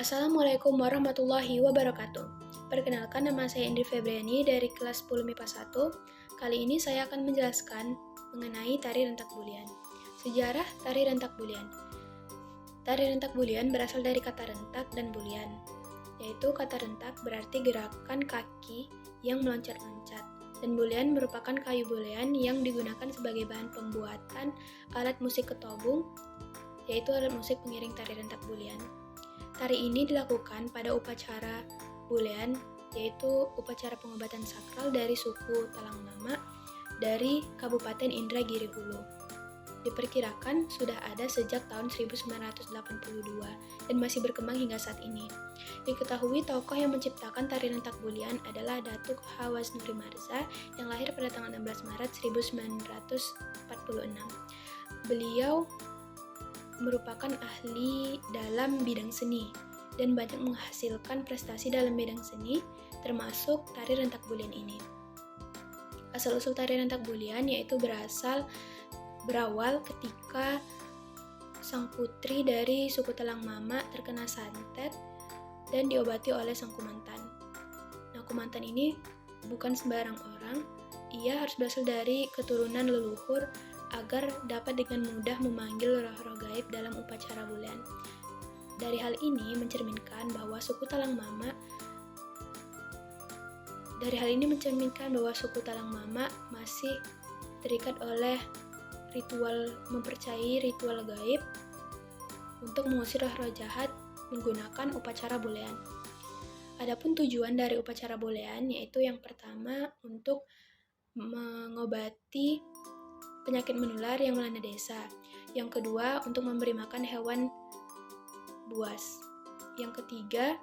Assalamualaikum warahmatullahi wabarakatuh. Perkenalkan, nama saya Indri Febriani dari kelas 10 MIPA 1. Kali ini saya akan menjelaskan mengenai tari rentak bulian. Sejarah tari rentak bulian. Tari rentak bulian berasal dari kata rentak dan bulian, yaitu kata rentak berarti gerakan kaki yang meloncat-loncat, dan bulian merupakan kayu bulian yang digunakan sebagai bahan pembuatan alat musik ketobung, yaitu alat musik pengiring tari rentak bulian. Tari ini dilakukan pada upacara bulean, yaitu upacara pengobatan sakral dari suku Talang Mama dari Kabupaten Indragiri Hulu. Diperkirakan sudah ada sejak tahun 1982 dan masih berkembang hingga saat ini. Diketahui tokoh yang menciptakan tari rentak bulian adalah Datuk Hawas Nuri Marza yang lahir pada tanggal 16 Maret 1946. Beliau merupakan ahli dalam bidang seni dan banyak menghasilkan prestasi dalam bidang seni, termasuk tari rentak bulian ini. Asal-usul tari rentak bulian yaitu berawal ketika sang putri dari suku Talang Mama terkena santet dan diobati oleh sang kumantan. Nah, kumantan ini bukan sembarang orang, ia harus berasal dari keturunan leluhur agar dapat dengan mudah memanggil roh-roh gaib dalam upacara bulian. Dari hal ini mencerminkan bahwa suku Talang Mama masih terikat oleh mempercayai ritual gaib untuk mengusir roh-roh jahat menggunakan upacara bulian. Adapun tujuan dari upacara bulian yaitu yang pertama untuk mengobati penyakit menular yang melanda desa. Yang kedua, untuk memberi makan hewan buas. Yang ketiga,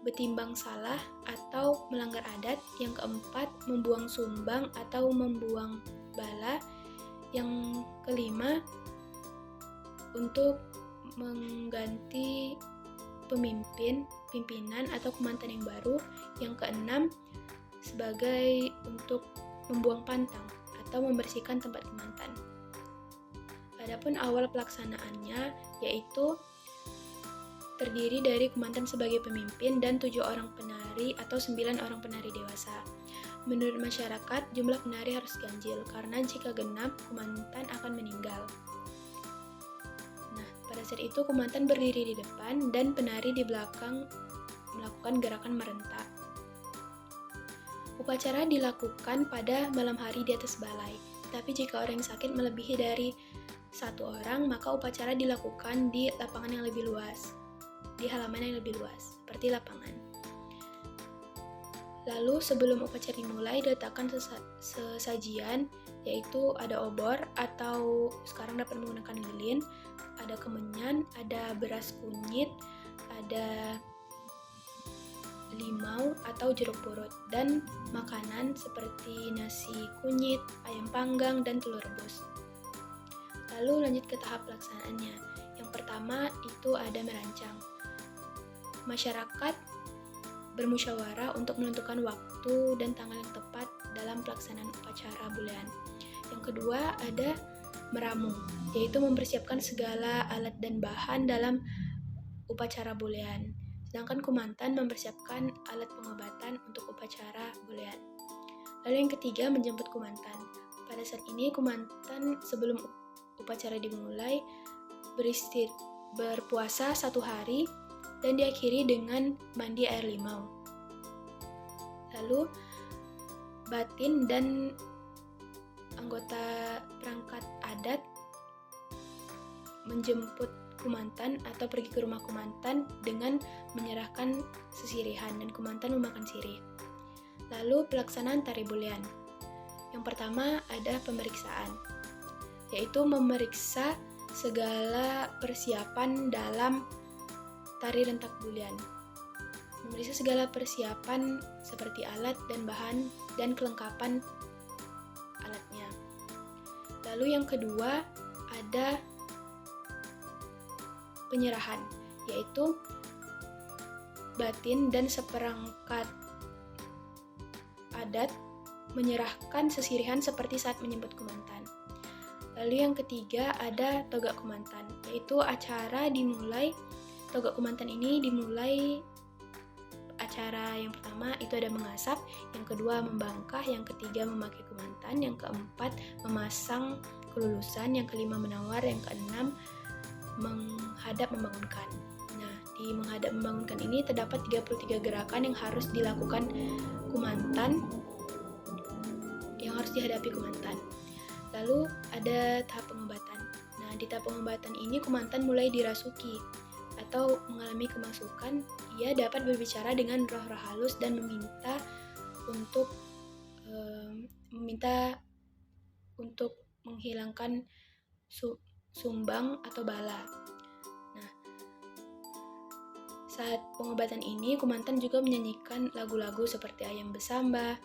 betimbang salah atau melanggar adat. Yang keempat, membuang sumbang atau membuang bala. Yang kelima, untuk mengganti pimpinan atau kumantan yang baru. Yang keenam, sebagai untuk membuang pantang atau membersihkan tempat kumantan. Adapun awal pelaksanaannya yaitu terdiri dari kumantan sebagai pemimpin dan 7 orang penari atau 9 orang penari dewasa. Menurut masyarakat, jumlah penari harus ganjil karena jika genap, kumantan akan meninggal. Nah, pada saat itu kumantan berdiri di depan dan penari di belakang melakukan gerakan merentak. Upacara dilakukan pada malam hari di atas balai, tapi jika orang yang sakit melebihi dari 1 orang, maka upacara dilakukan di lapangan yang lebih luas, di halaman yang lebih luas, seperti lapangan. Lalu sebelum upacara dimulai, diletakkan sesajian, yaitu ada obor atau sekarang dapat menggunakan lilin, ada kemenyan, ada beras kunyit, ada limau atau jeruk purut, dan makanan seperti nasi kunyit, ayam panggang, dan telur rebus. Lalu lanjut ke tahap pelaksanaannya. Yang pertama itu ada merancang. Masyarakat bermusyawarah untuk menentukan waktu dan tanggal yang tepat dalam pelaksanaan upacara bulian. Yang kedua ada meramu, yaitu mempersiapkan segala alat dan bahan dalam upacara bulian. Sedangkan kumantan mempersiapkan alat pengobatan untuk upacara bulian. Lalu yang ketiga, menjemput kumantan. Pada saat ini kumantan sebelum upacara dimulai berpuasa 1 hari dan diakhiri dengan mandi air limau. Lalu batin dan anggota perangkat adat menjemput kumantan atau pergi ke rumah kumantan dengan menyerahkan sesirihan dan kumantan memakan sirih. Lalu pelaksanaan tari bulian. Yang pertama ada pemeriksaan, yaitu memeriksa segala persiapan dalam tari rentak bulian. Memeriksa segala persiapan seperti alat dan bahan dan kelengkapan alatnya. Lalu yang kedua ada penyerahan, yaitu batin dan seperangkat adat menyerahkan sesirihan seperti saat menyebut kumantan. Lalu yang ketiga ada togak kumantan, yaitu acara dimulai Togak Kumantan ini dimulai acara yang pertama itu ada mengasap, yang kedua membangkah, yang ketiga memakai kumantan, yang keempat memasang kelulusan, yang kelima menawar, yang keenam menghadap membangunkan. Nah, di menghadap membangunkan ini terdapat 33 gerakan yang harus dilakukan kumantan, yang harus dihadapi kumantan. Lalu ada tahap pengobatan. Nah, di tahap pengobatan ini kumantan mulai dirasuki atau mengalami kemasukan. Ia dapat berbicara dengan roh-roh halus dan meminta untuk menghilangkan sumbang atau bala. Nah, saat pengobatan ini kumantan juga menyanyikan lagu-lagu seperti Ayam Besamba,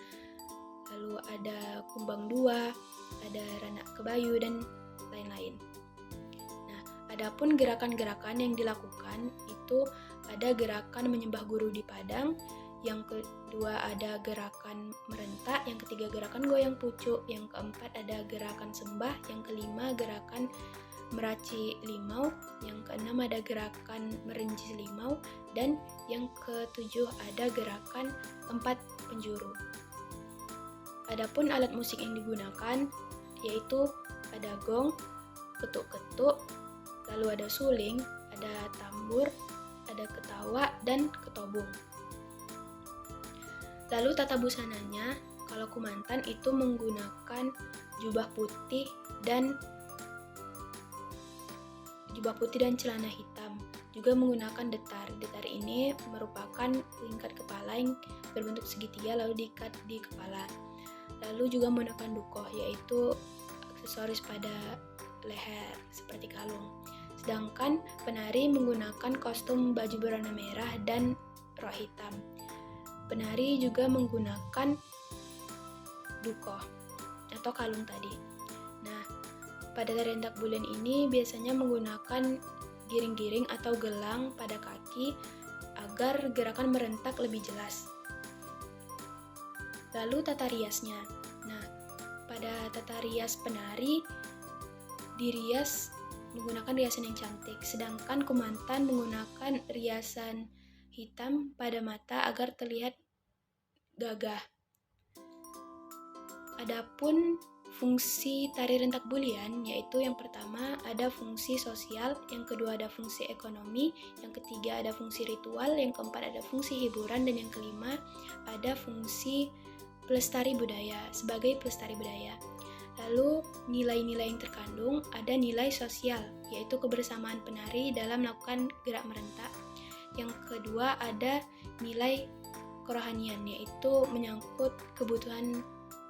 lalu ada Kumbang Dua, ada Ranak Kebayu, dan lain-lain. Nah, adapun gerakan-gerakan yang dilakukan itu ada gerakan menyembah guru di padang, yang kedua ada gerakan merentak, yang ketiga gerakan goyang pucuk, yang keempat ada gerakan sembah, yang kelima gerakan meraci limau, yang keenam ada gerakan merincis limau, dan yang ketujuh ada gerakan 4 penjuru. Adapun alat musik yang digunakan yaitu ada gong, ketuk-ketuk, lalu ada suling, ada tambur, ada ketawa, dan ketobong. Lalu tata busananya, kalau kumantan itu menggunakan jubah putih dan celana hitam, juga menggunakan detar. Detar ini merupakan tingkat kepala yang berbentuk segitiga lalu diikat di kepala. Lalu juga menggunakan dukoh, yaitu aksesoris pada leher seperti kalung. Sedangkan penari menggunakan kostum baju berwarna merah dan rok hitam. Penari juga menggunakan dukoh atau kalung tadi. Nah, pada tari rentak bulan ini biasanya menggunakan giring-giring atau gelang pada kaki agar gerakan merentak lebih jelas. Lalu tata riasnya. Nah, pada tata rias penari dirias menggunakan riasan yang cantik, sedangkan kumantan menggunakan riasan hitam pada mata agar terlihat gagah. Adapun fungsi tari rentak bulian yaitu yang pertama ada fungsi sosial, yang kedua ada fungsi ekonomi, yang ketiga ada fungsi ritual, yang keempat ada fungsi hiburan, dan yang kelima ada fungsi pelestari budaya sebagai pelestari budaya. Lalu nilai-nilai yang terkandung ada nilai sosial yaitu kebersamaan penari dalam melakukan gerak merentak. Yang kedua ada nilai kerohanian yaitu menyangkut kebutuhan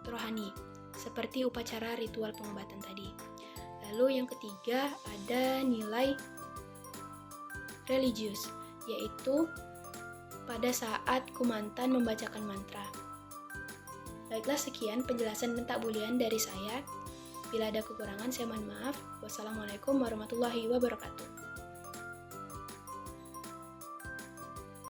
rohani seperti upacara ritual pengobatan tadi. Lalu yang ketiga ada nilai religius yaitu pada saat kumantan membacakan mantra. Baiklah, sekian penjelasan rentak bulian dari saya. Bila ada kekurangan saya mohon maaf. Wassalamualaikum warahmatullahi wabarakatuh.